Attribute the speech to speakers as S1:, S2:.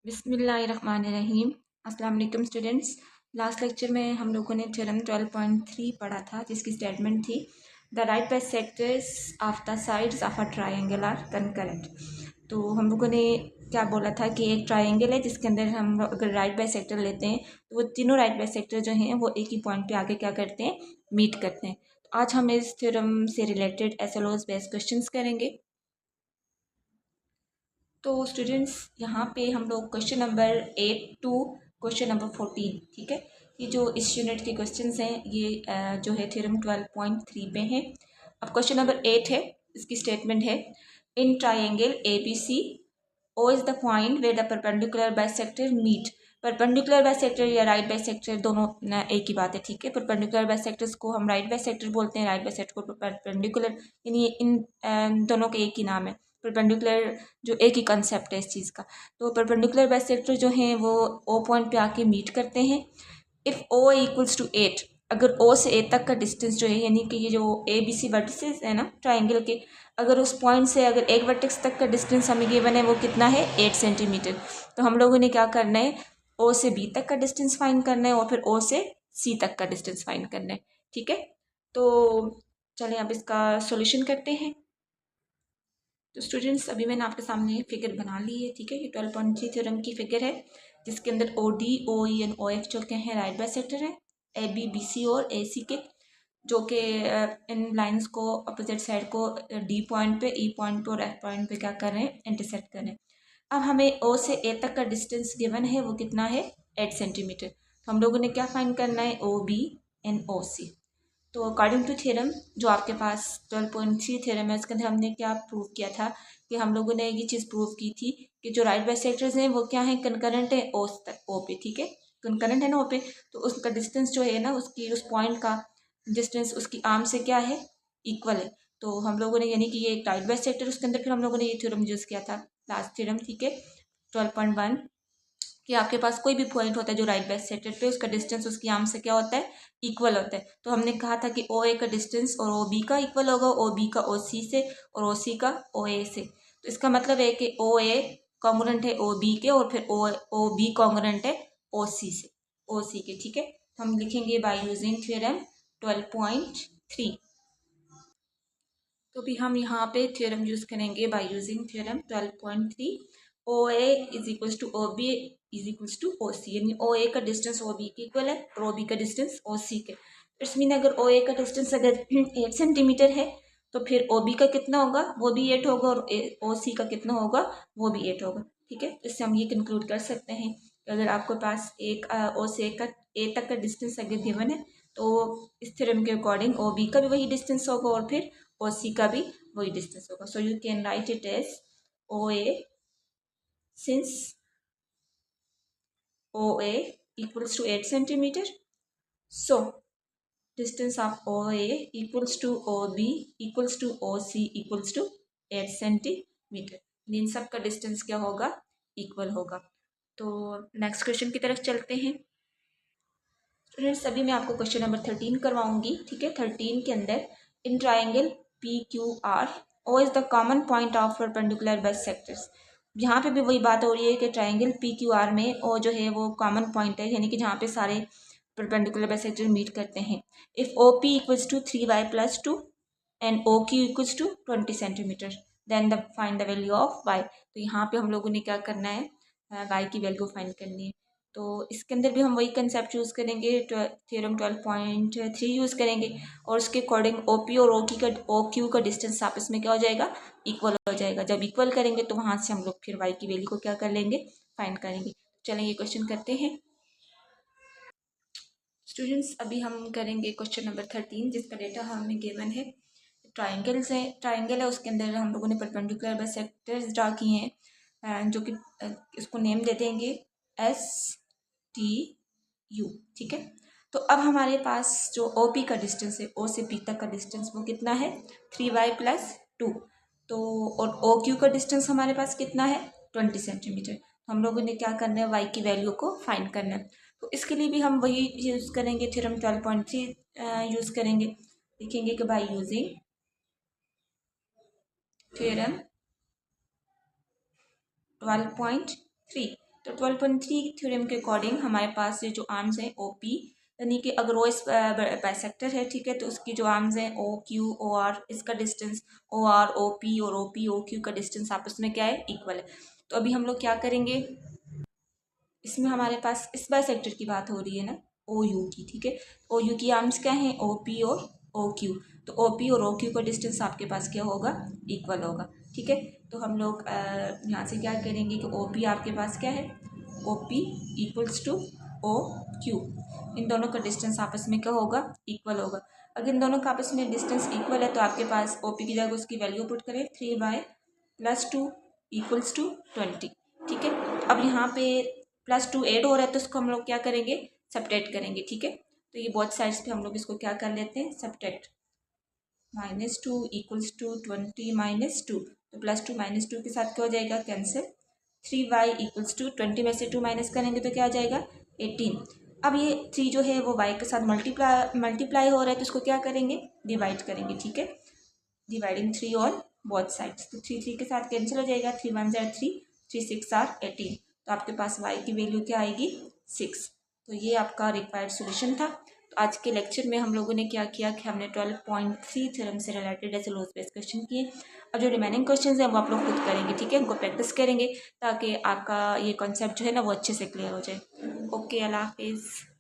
S1: बिस्मिल्लाहिर्रहमानिर्रहीम। अस्सलाम वालेकुम स्टूडेंट्स। लास्ट लेक्चर में हम लोगों ने थ्योरम 12.3 पढ़ा था, जिसकी स्टेटमेंट थी the right bisectors of the sides of a triangle are concurrent. तो हम लोगों ने क्या बोला था कि एक ट्रायंगल है जिसके अंदर हम अगर राइट बाइसेक्टर लेते हैं तो वो तीनों राइट बाइसेक्टर जो हैं वो एक ही पॉइंट पे आके क्या करते हैं, मीट करते हैं। तो आज हम इस थ्योरम से रिलेटेड एसएलओस बेस्ड क्वेश्चंस करेंगे। तो स्टूडेंट्स यहाँ पे हम लोग question number 8 to question number 14, ठीक है, ये जो इस यूनिट के क्वेश्चंस हैं ये जो है थ्योरम 12.3 पे हैं। अब क्वेश्चन नंबर 8 है, इसकी स्टेटमेंट है in triangle A B C O is the point where the perpendicular bisector meet. Perpendicular bisector या राइट बाइसेक्टर दोनों एक ही बात है, ठीक है। परपेंडिकुलर बाइसेक्टर्स को हम राइट बाइसेक्टर बोलते हैं, राइट बाइसेक्टर को परपेंडिकुलर, यानी इन दोनों के एक ही नाम है। परपेंडिकुलर जो एक ही कंसेप्ट है इस चीज़ का। तो परपेंडिकुलर बाइसेक्टर जो हैं वो ओ पॉइंट पे आके मीट करते हैं। इफ़ ओ इक्वल्स टू 8, अगर ओ से ए तक का डिस्टेंस जो है, यानी कि ये जो ए बी सी वर्टिसेस है ना ट्राइंगल के, अगर उस पॉइंट से अगर एक वर्टेक्स तक का डिस्टेंस हमें गिवन है वो कितना है 8 सेंटीमीटर। तो हम लोगों ने क्या करना है, ओ से बी तक का डिस्टेंस फाइंड करना है और फिर ओ से सी तक का डिस्टेंस फाइंड करना है, ठीक है। तो चलें अब इसका सॉल्यूशन करते हैं। तो स्टूडेंट्स अभी मैंने आपके सामने फिगर बना ली है, ठीक है। ये 12.3 थ्योरम की फिगर है जिसके अंदर O D O E and O F जो के हैं राइट बाइसेक्टर है, ए बी बी सी और ए सी के, जो कि इन लाइंस को अपोजिट साइड को डी पॉइंट पे, ई पॉइंट पे और एफ पॉइंट पे क्या कर रहे हैं, इंटरसेक्ट कर रहे हैं। अब हमें ओ से ए तक का डिस्टेंस गिवन है वो कितना है 8 सेंटीमीटर। तो हम लोगों ने क्या फाइंड करना है, ओ बी एंड ओ सी। तो अकॉर्डिंग टू थ्योरम जो आपके पास 12.3 थ्योरम है उसके अंदर हमने क्या प्रूव किया था कि हम लोगों ने ये चीज़ प्रूव की थी कि जो राइट बाइसेक्टर्स हैं वो क्या है, कनकरेंट है ओ तक, ओ पे, ठीक है, कनकरेंट है ना ओ पे। तो उसका डिस्टेंस जो है ना, उसकी उस पॉइंट का डिस्टेंस उसकी आर्म से क्या है, इक्वल है। तो हम लोगों ने, यानी कि ये एक राइट बाइसेक्टर, उसके अंदर फिर हम लोगों ने ये थ्योरम यूज़ किया था, लास्ट थ्योरम, ठीक है, 12.1, कि आपके पास कोई भी पॉइंट होता है जो राइट बाइसेक्टर पे, उसका डिस्टेंस उसकी आर्म से क्या होता है, इक्वल होता है। तो हमने कहा था कि ओ ए का डिस्टेंस और ओ बी का इक्वल होगा, ओ बी का ओ सी से और ओ सी का ओ ए से। तो इसका मतलब है कि ओ ए कॉन्ग्रुएंट है ओ बी के और फिर ओ बी कॉन्ग्रुएंट है ओ सी से, ओ सी के, ठीक है। हम लिखेंगे बाय यूजिंग थ्योरम 12.3। तो भी हम यहाँ पे थ्योरम यूज़ करेंगे by using theorem 12.3। O A is equals to O B is equals to O C, यानी ओ ए का डिस्टेंस ओ बी के इक्वल है और ओ बी का डिस्टेंस ओ सी के। इट्स मीन अगर ओ ए का डिस्टेंस अगर 8 सेंटीमीटर है तो फिर ओ बी का कितना होगा, वो भी 8 होगा, और ओ सी का कितना होगा, वो भी 8 होगा, ठीक है। इससे हम ये कंक्लूड कर सकते हैं कि अगर आपके पास एक ओ से ए तक का डिस्टेंस अगर गिवन है तो इस थ्योरम के अकॉर्डिंग ओ बी का भी वही डिस्टेंस होगा और फिर ओ सी का भी वही डिस्टेंस होगा। So you can write it as O A, since O A equals to 8 centimetre, so distance of O A equals to O B equals to O C equals to 8 centimetre. इन सब का distance क्या होगा, equal होगा। तो next question की तरफ चलते हैं। स्टूडेंट्स अभी मैं आपको क्वेश्चन नंबर 13 करवाऊंगी, ठीक है। 13 के अंदर in triangle P Q R O is the common point of perpendicular bisectors. यहाँ पे भी वही बात हो रही है कि ट्राइंगल पी क्यू आर में ओ जो है वो कॉमन पॉइंट है, यानी कि जहाँ पे सारे परपेंडिकुलर बाइसेक्टर मीट करते हैं। If O P equals to 3y+2 and O Q equals to 20 centimetre, then the find the value of y. तो यहाँ पे हम लोगों ने क्या करना है, वाई की वैल्यू फाइंड करनी है। तो इसके अंदर भी हम वही कंसेप्ट यूज़ करेंगे, थ्योरम 12.3 यूज़ करेंगे और उसके अकॉर्डिंग ओ पी और ओ क्यू का डिस्टेंस आपस में क्या हो जाएगा, इक्वल हो जाएगा। जब इक्वल करेंगे तो वहाँ से हम लोग फिर वाई की वैल्यू को क्या कर लेंगे, फाइंड करेंगे। चलें ये क्वेश्चन करते हैं स्टूडेंट्स। अभी हम करेंगे क्वेश्चन नंबर 13 जिसका डेटा हमें गिवन है। ट्राइंगल्स है, ट्राइंगल है, उसके अंदर हम लोगों ने परपेंडिकुलर बाइसेक्टर्स ड्रा किए हैं, जो कि इसको नेम दे देंगे एस टी यू, ठीक है। तो अब हमारे पास जो ओ पी का डिस्टेंस है, ओ से पी तक का डिस्टेंस वो कितना है, 3y+2। तो और ओ क्यू का डिस्टेंस हमारे पास कितना है, 20 सेंटीमीटर। हम लोगों ने क्या करना है, वाई की वैल्यू को फाइंड करना है। तो इसके लिए भी हम वही यूज़ करेंगे, थ्योरम 12.3 यूज़ करेंगे। लिखेंगे कि बाई यूजिंग थ्योरम 12.3 तो 12.3 थ्योरम के अकॉर्डिंग हमारे पास ये जो आर्म्स हैं ओ पी, यानी कि अगर ओ इस बाइसेक्टर है, ठीक है, तो उसकी जो आर्म्स हैं ओ क्यू ओ आर, इसका distance O R O P और ओ पी ओ क्यू का डिस्टेंस आपस में क्या है, इक्वल है। तो अभी हम लोग क्या करेंगे, इसमें हमारे पास इस बाइसेक्टर की बात हो रही है ना, ओ यू की, ठीक है। ओ यू की आर्म्स क्या हैं, ओ पी और ओ क्यू। तो ओ पी और ओ क्यू का डिस्टेंस आपके पास क्या होगा, इक्वल होगा, ठीक है। तो हम लोग यहाँ से क्या करेंगे कि ओ पी आपके पास क्या है, O P equals to O Q, इन दोनों का डिस्टेंस आपस में क्या होगा, इक्वल होगा। अगर इन दोनों का आपस में डिस्टेंस इक्वल है तो आपके पास ओ पी की जगह उसकी वैल्यू पुट करें 3/+2 इक्वल्स टू 20, ठीक है। अब यहाँ पे +2 ऐड हो रहा है तो इसको हम लोग क्या करेंगे, सब्ट्रैक्ट करेंगे, ठीक है। तो ये बोथ साइड्स पे हम लोग इसको क्या कर लेते हैं, सब्ट्रैक्ट। -2 इक्वल्स टू 20 - 2, तो +2 -2 के साथ क्या हो जाएगा, कैंसिल। 3y इक्वल्स टू 20 में से 2 माइनस करेंगे तो क्या आ जाएगा, 18। अब ये 3 जो है वो y के साथ मल्टीप्लाई हो रहा है तो इसको क्या करेंगे, डिवाइड करेंगे, ठीक है। डिवाइडिंग 3 ऑन बोथ साइड्स, तो 3 के साथ कैंसिल हो जाएगा, 3 1 ज़ार 3, 3 6 आर 18। तो आपके पास y की वैल्यू क्या आएगी, 6। तो ये आपका रिक्वायर्ड सॉल्यूशन था। तो आज के लेक्चर में हम लोगों ने क्या किया कि हमने 12.3 थ्योरम से रिलेटेड ऐसे लॉस बेस्ड क्वेश्चन किए। अब जो रिमेनिंग क्वेश्चन हैं वो आप लोग खुद करेंगे, ठीक है, उनको प्रैक्टिस करेंगे ताकि आपका ये कॉन्सेप्ट जो है ना वो अच्छे से क्लियर हो जाए। ओके, अल्लाह हाफिज़।